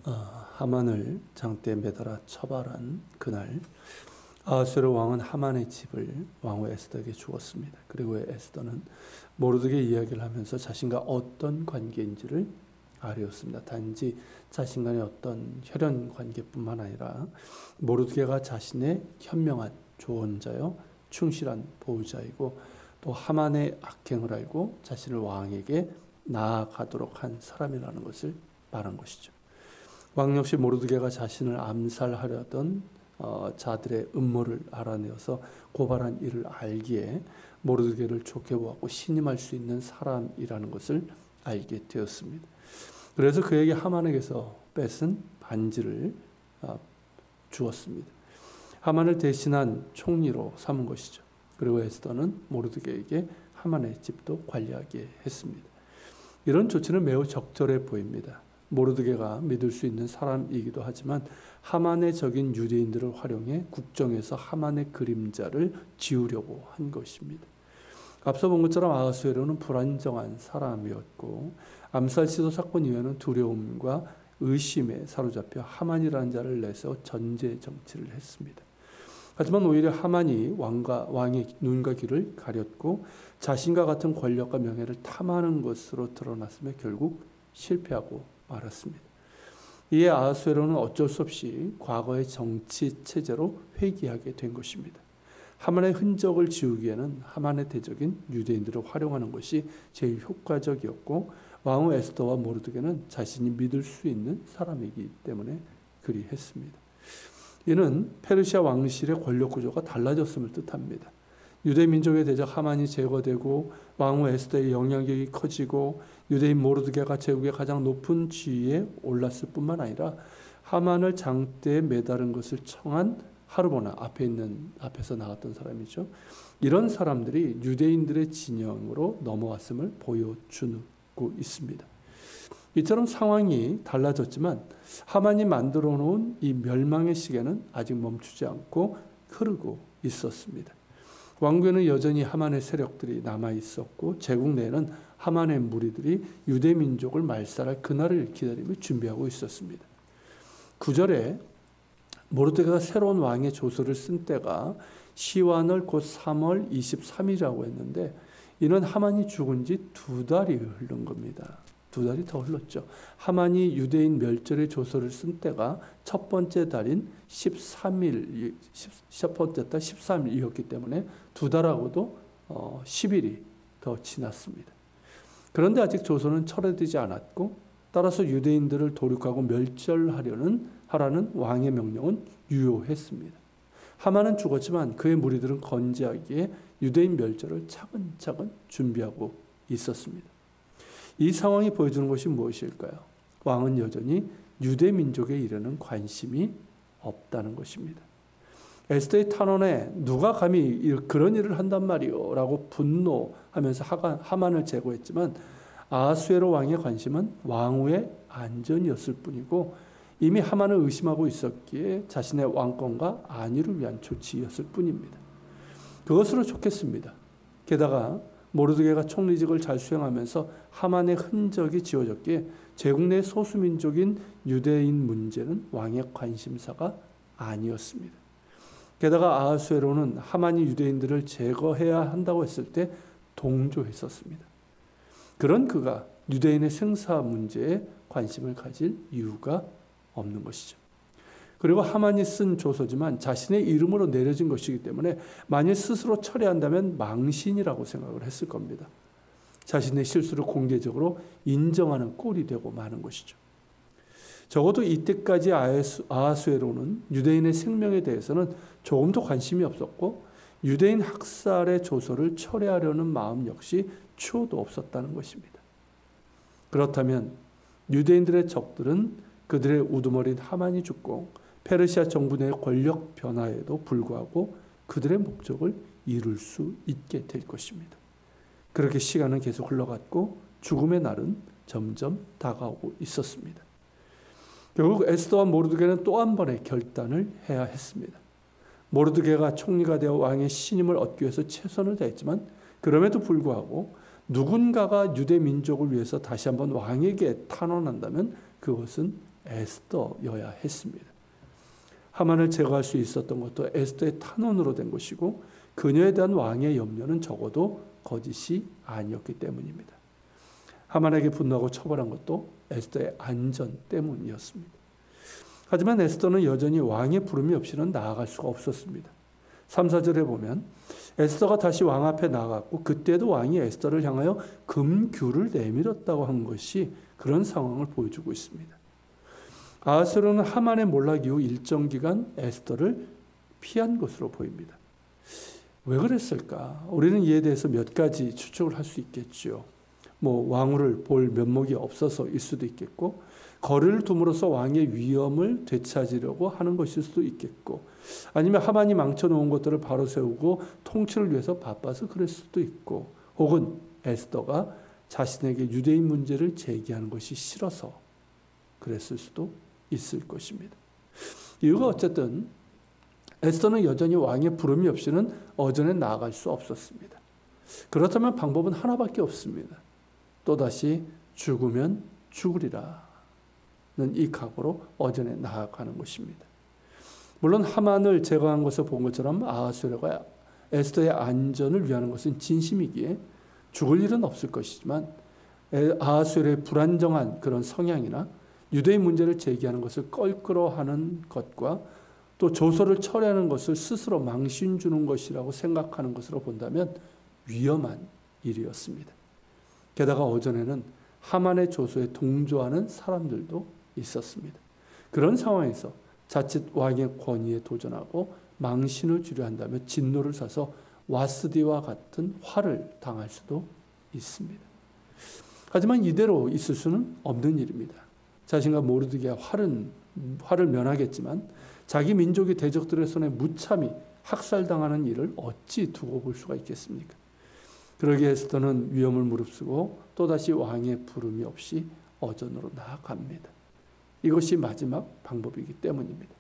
하만을 장대에 매달아 처벌한 그날 아하수에로 왕은 하만의 집을 왕후 에스더에게 주었습니다. 그리고 에스더는 모르드게 이야기를 하면서 자신과 어떤 관계인지를 아뢰었습니다. 단지 자신 간의 어떤 혈연 관계뿐만 아니라 모르드게가 자신의 현명한 조언자요 충실한 보호자이고 또 하만의 악행을 알고 자신을 왕에게 나아가도록 한 사람이라는 것을 말한 것이죠. 왕 역시 모르드게가 자신을 암살하려던 자들의 음모를 알아내어서 고발한 일을 알기에 모르드게를 좋게 보았고 신임할 수 있는 사람이라는 것을 알게 되었습니다. 그래서 그에게 하만에게서 뺏은 반지를 주었습니다. 하만을 대신한 총리로 삼은 것이죠. 그리고 에스더는 모르드게에게 하만의 집도 관리하게 했습니다. 이런 조치는 매우 적절해 보입니다. 모르드게가 믿을 수 있는 사람이기도 하지만 하만의 적인 유대인들을 활용해 국정에서 하만의 그림자를 지우려고 한 것입니다. 앞서 본 것처럼 아하수에로는 불안정한 사람이었고 암살 시도 사건 이후에는 두려움과 의심에 사로잡혀 하만이라는 자를 내세워 전제 정치를 했습니다. 하지만 오히려 하만이 왕의 눈과 귀를 가렸고 자신과 같은 권력과 명예를 탐하는 것으로 드러났으며 결국 실패하고 말았습니다. 이에 아하수에로는 어쩔 수 없이 과거의 정치 체제로 회귀하게 된 것입니다. 하만의 흔적을 지우기에는 하만의 대적인 유대인들을 활용하는 것이 제일 효과적이었고 왕후 에스더와 모르드게는 자신이 믿을 수 있는 사람이기 때문에 그리했습니다. 이는 페르시아 왕실의 권력 구조가 달라졌음을 뜻합니다. 유대 민족의 대적 하만이 제거되고 왕후 에스더의 영향력이 커지고 유대인 모르드게가 제국의 가장 높은 지위에 올랐을 뿐만 아니라 하만을 장대에 매다른 것을 청한 하르보나 앞에서 나왔던 사람이죠. 이런 사람들이 유대인들의 진영으로 넘어왔음을 보여주고 있습니다. 이처럼 상황이 달라졌지만 하만이 만들어 놓은 이 멸망의 시계는 아직 멈추지 않고 흐르고 있었습니다. 왕국에는 여전히 하만의 세력들이 남아 있었고 제국 내에는 하만의 무리들이 유대 민족을 말살할 그날을 기다리며 준비하고 있었습니다. 9절에 모르드게가 새로운 왕의 조서를 쓴 때가 시완월 곧 3월 23일이라고 했는데 이는 하만이 죽은 지 2달이 흐른 겁니다. 2달이 더 흘렀죠. 하만이 유대인 멸절의 조서를 쓴 때가 첫 번째 달인 13일, 첫 번째 달 13일이었기 때문에 2달하고도 10일이 더 지났습니다. 그런데 아직 조서는 철회되지 않았고 따라서 유대인들을 도륙하고 멸절하라는 왕의 명령은 유효했습니다. 하만은 죽었지만 그의 무리들은 건재하기에 유대인 멸절을 차근차근 준비하고 있었습니다. 이 상황이 보여주는 것이 무엇일까요? 왕은 여전히 유대 민족의 일에는 관심이 없다는 것입니다. 에스더의 탄원에 누가 감히 그런 일을 한단 말이오 라고 분노하면서 하만을 제거했지만 아하수에로 왕의 관심은 왕후의 안전이었을 뿐이고 이미 하만을 의심하고 있었기에 자신의 왕권과 안위를 위한 조치였을 뿐입니다. 그것으로 좋겠습니다. 게다가 모르드게가 총리직을 잘 수행하면서 하만의 흔적이 지워졌기에 제국 내 소수민족인 유대인 문제는 왕의 관심사가 아니었습니다. 게다가 아하수에로는 하만이 유대인들을 제거해야 한다고 했을 때 동조했었습니다. 그런 그가 유대인의 생사 문제에 관심을 가질 이유가 없는 것이죠. 그리고 하만이 쓴 조서지만 자신의 이름으로 내려진 것이기 때문에 만일 스스로 철회한다면 망신이라고 생각을 했을 겁니다. 자신의 실수를 공개적으로 인정하는 꼴이 되고 마는 것이죠. 적어도 이때까지 아하수에로는 유대인의 생명에 대해서는 조금도 관심이 없었고 유대인 학살의 조서를 철회하려는 마음 역시 추호도 없었다는 것입니다. 그렇다면 유대인들의 적들은 그들의 우두머린 하만이 죽고 페르시아 정부 내의 권력 변화에도 불구하고 그들의 목적을 이룰 수 있게 될 것입니다. 그렇게 시간은 계속 흘러갔고 죽음의 날은 점점 다가오고 있었습니다. 결국 에스더와 모르드게는 또 한 번의 결단을 해야 했습니다. 모르드게가 총리가 되어 왕의 신임을 얻기 위해서 최선을 다했지만 그럼에도 불구하고 누군가가 유대 민족을 위해서 다시 한번 왕에게 탄원한다면 그것은 에스더여야 했습니다. 하만을 제거할 수 있었던 것도 에스더의 탄원으로 된 것이고 그녀에 대한 왕의 염려는 적어도 거짓이 아니었기 때문입니다. 하만에게 분노하고 처벌한 것도 에스더의 안전 때문이었습니다. 하지만 에스더는 여전히 왕의 부름이 없이는 나아갈 수가 없었습니다. 3, 4절에 보면 에스더가 다시 왕 앞에 나갔고 그때도 왕이 에스더를 향하여 금규를 내밀었다고 한 것이 그런 상황을 보여주고 있습니다. 아하스웨로는 하만의 몰락 이후 일정 기간 에스더를 피한 것으로 보입니다. 왜 그랬을까? 우리는 이에 대해서 몇 가지 추측을 할 수 있겠죠. 왕후를 볼 면목이 없어서일 수도 있겠고, 거리를 둠으로써 왕의 위엄을 되찾으려고 하는 것일 수도 있겠고, 아니면 하만이 망쳐놓은 것들을 바로 세우고 통치를 위해서 바빠서 그럴 수도 있고, 혹은 에스더가 자신에게 유대인 문제를 제기하는 것이 싫어서 그랬을 수도 있을 것입니다. 이유가 어쨌든 에스더는 여전히 왕의 부름이 없이는 어전에 나아갈 수 없었습니다. 그렇다면 방법은 하나밖에 없습니다. 또다시 죽으면 죽으리라는 이 각오로 어전에 나아가는 것입니다. 물론 하만을 제거한 것을 본 것처럼 아하스웨로가 에스더의 안전을 위하는 것은 진심이기에 죽을 일은 없을 것이지만 아하스웨로의 불안정한 그런 성향이나 유대인 문제를 제기하는 것을 껄끄러워하는 것과 또 조서를 철회하는 것을 스스로 망신 주는 것이라고 생각하는 것으로 본다면 위험한 일이었습니다. 게다가 어전에는 하만의 조서에 동조하는 사람들도 있었습니다. 그런 상황에서 자칫 왕의 권위에 도전하고 망신을 주려 한다며 진노를 사서 와스디와 같은 화를 당할 수도 있습니다. 하지만 이대로 있을 수는 없는 일입니다. 자신과 모르드게가 화를 면하겠지만 자기 민족의 대적들의 손에 무참히 학살당하는 일을 어찌 두고 볼 수가 있겠습니까? 그러기에 에스더는 위험을 무릅쓰고 또다시 왕의 부름이 없이 어전으로 나아갑니다. 이것이 마지막 방법이기 때문입니다.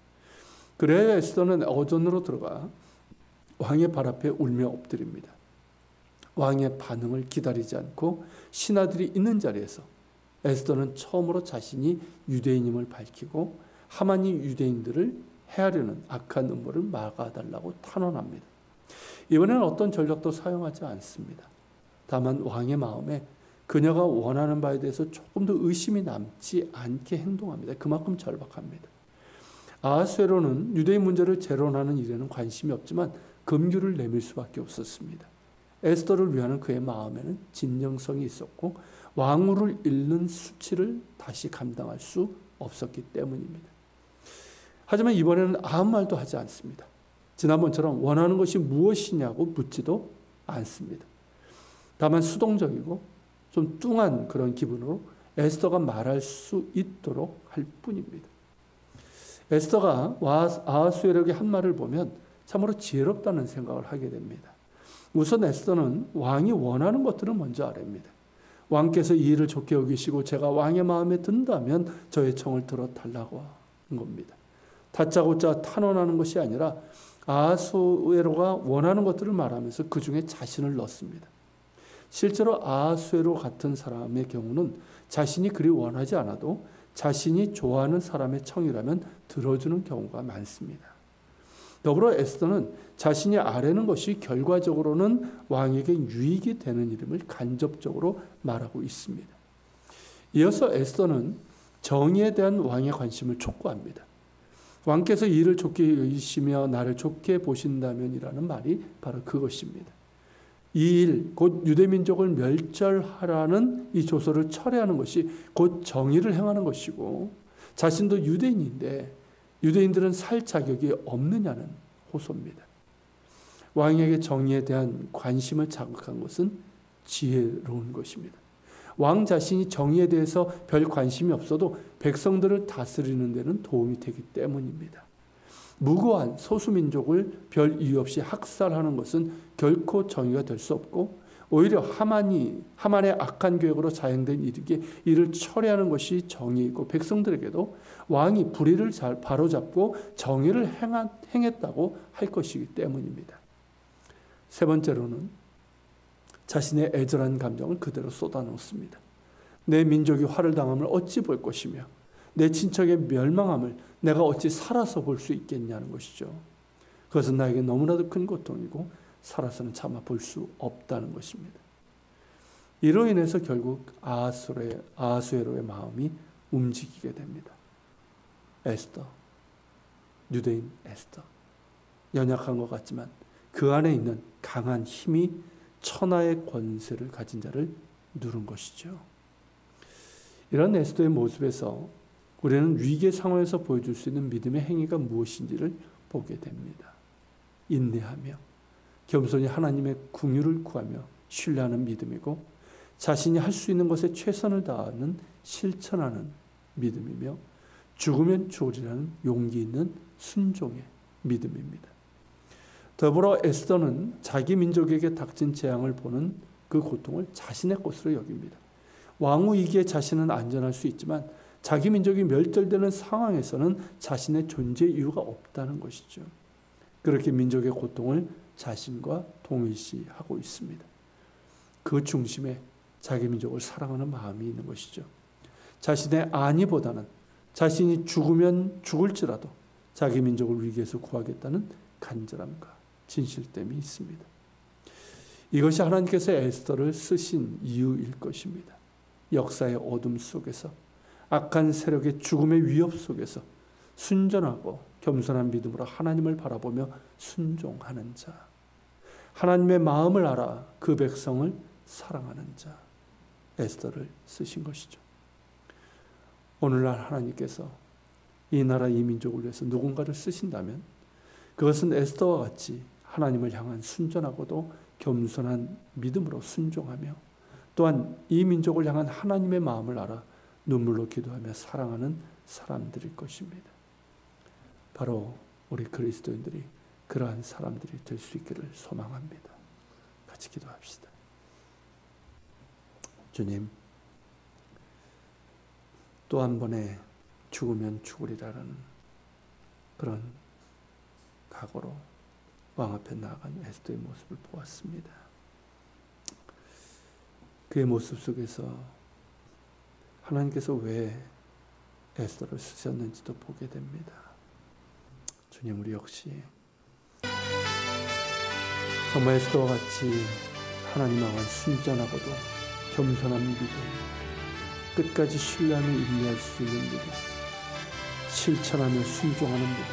그래야 에스더는 어전으로 들어가 왕의 발 앞에 울며 엎드립니다. 왕의 반응을 기다리지 않고 신하들이 있는 자리에서 에스더는 처음으로 자신이 유대인임을 밝히고 하만이 유대인들을 해하려는 악한 음모를 막아달라고 탄원합니다. 이번에는 어떤 전략도 사용하지 않습니다. 다만 왕의 마음에 그녀가 원하는 바에 대해서 조금 더 의심이 남지 않게 행동합니다. 그만큼 절박합니다. 아하스웨로는 유대인 문제를 재론하는 일에는 관심이 없지만 금규를 내밀 수밖에 없었습니다. 에스더를 위하는 그의 마음에는 진정성이 있었고 왕후를 잃는 수치를 다시 감당할 수 없었기 때문입니다. 하지만 이번에는 아무 말도 하지 않습니다. 지난번처럼 원하는 것이 무엇이냐고 묻지도 않습니다. 다만 수동적이고 좀 뚱한 그런 기분으로 에스더가 말할 수 있도록 할 뿐입니다. 에스더가 아하스웨로에게 한 말을 보면 참으로 지혜롭다는 생각을 하게 됩니다. 우선 에스더는 왕이 원하는 것들을 먼저 아랍니다. 왕께서 이 일을 좋게 여기시고 제가 왕의 마음에 든다면 저의 청을 들어달라고 한 겁니다. 다짜고짜 탄원하는 것이 아니라 아하스웨로가 원하는 것들을 말하면서 그 중에 자신을 넣습니다. 실제로 아하스웨로 같은 사람의 경우는 자신이 그리 원하지 않아도 자신이 좋아하는 사람의 청이라면 들어주는 경우가 많습니다. 더불어 에스더는 자신이 아뢰는 것이 결과적으로는 왕에게 유익이 되는 일임을 간접적으로 말하고 있습니다. 이어서 에스더는 정의에 대한 왕의 관심을 촉구합니다. 왕께서 이 일을 좋게 여기시며 나를 좋게 보신다면이라는 말이 바로 그것입니다. 이 일, 곧 유대민족을 멸절하라는 이 조서를 철회하는 것이 곧 정의를 행하는 것이고 자신도 유대인인데 유대인들은 살 자격이 없느냐는 호소입니다. 왕에게 정의에 대한 관심을 자극한 것은 지혜로운 것입니다. 왕 자신이 정의에 대해서 별 관심이 없어도 백성들을 다스리는 데는 도움이 되기 때문입니다. 무고한 소수민족을 별 이유 없이 학살하는 것은 결코 정의가 될 수 없고 오히려 하만의 악한 계획으로 자행된 일이기에 이를 철회하는 것이 정의이고 백성들에게도 왕이 불의를 잘 바로잡고 정의를 행했다고 할 것이기 때문입니다. 세 번째로는 자신의 애절한 감정을 그대로 쏟아놓습니다. 내 민족이 화를 당함을 어찌 볼 것이며 내 친척의 멸망함을 내가 어찌 살아서 볼 수 있겠냐는 것이죠. 그것은 나에게 너무나도 큰 고통이고 살아서는 차마 볼 수 없다는 것입니다. 이로 인해서 결국 아하수에로의 마음이 움직이게 됩니다. 에스더, 유대인 에스더, 연약한 것 같지만 그 안에 있는 강한 힘이 천하의 권세를 가진 자를 누른 것이죠. 이런 에스더의 모습에서 우리는 위기의 상황에서 보여줄 수 있는 믿음의 행위가 무엇인지를 보게 됩니다. 인내하며 겸손히 하나님의 긍휼을 구하며 신뢰하는 믿음이고, 자신이 할 수 있는 것에 최선을 다하는 실천하는 믿음이며, 죽으면 죽으리라는 용기 있는 순종의 믿음입니다. 더불어 에스더는 자기 민족에게 닥친 재앙을 보는 그 고통을 자신의 것으로 여깁니다. 왕후 이기에 자신은 안전할 수 있지만 자기 민족이 멸절되는 상황에서는 자신의 존재 이유가 없다는 것이죠. 그렇게 민족의 고통을 자신과 동일시하고 있습니다. 그 중심에 자기 민족을 사랑하는 마음이 있는 것이죠. 자신의 안위보다는 자신이 죽으면 죽을지라도 자기 민족을 위기에서 구하겠다는 간절함과 진실됨이 있습니다. 이것이 하나님께서 에스더를 쓰신 이유일 것입니다. 역사의 어둠 속에서, 악한 세력의 죽음의 위협 속에서 순전하고 겸손한 믿음으로 하나님을 바라보며 순종하는 자, 하나님의 마음을 알아 그 백성을 사랑하는 자, 에스더를 쓰신 것이죠. 오늘날 하나님께서 이 나라 이 민족을 위해서 누군가를 쓰신다면 그것은 에스더와 같이 하나님을 향한 순전하고도 겸손한 믿음으로 순종하며, 또한 이 민족을 향한 하나님의 마음을 알아 눈물로 기도하며 사랑하는 사람들일 것입니다. 바로 우리 그리스도인들이 그러한 사람들이 될 수 있기를 소망합니다. 같이 기도합시다. 주님, 또 한 번에 죽으면 죽으리라는 그런 각오로 왕 앞에 나아간 에스더의 모습을 보았습니다. 그의 모습 속에서 하나님께서 왜 에스더를 쓰셨는지도 보게 됩니다. 주님, 우리 역시 정말 에스더와 같이 하나님 앞에 순전하고도 겸손한 믿음, 끝까지 신뢰하며 인내할 수 있는 믿음, 실천하며 순종하는 믿음,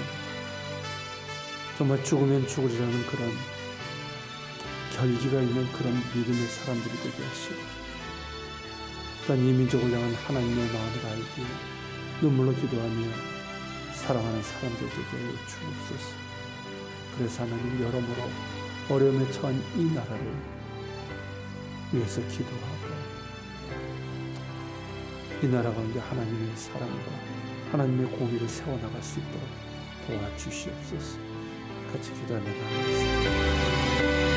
정말 죽으면 죽으리라는 그런 결기가 있는 그런 믿음의 사람들이 되게 하시고, 또한 이 민족을 향한 하나님의 마음을 알기에 눈물로 기도하며 사랑하는 사람들 되게 하여 주옵소서. 그래서 하나님, 여러모로 어려움에 처한 이 나라를 위해서 기도하고, 이 나라 가운데 하나님의 사랑과 하나님의 공의를 세워나갈 수 있도록 도와주시옵소서. 같이 기도하며 나가겠습니다.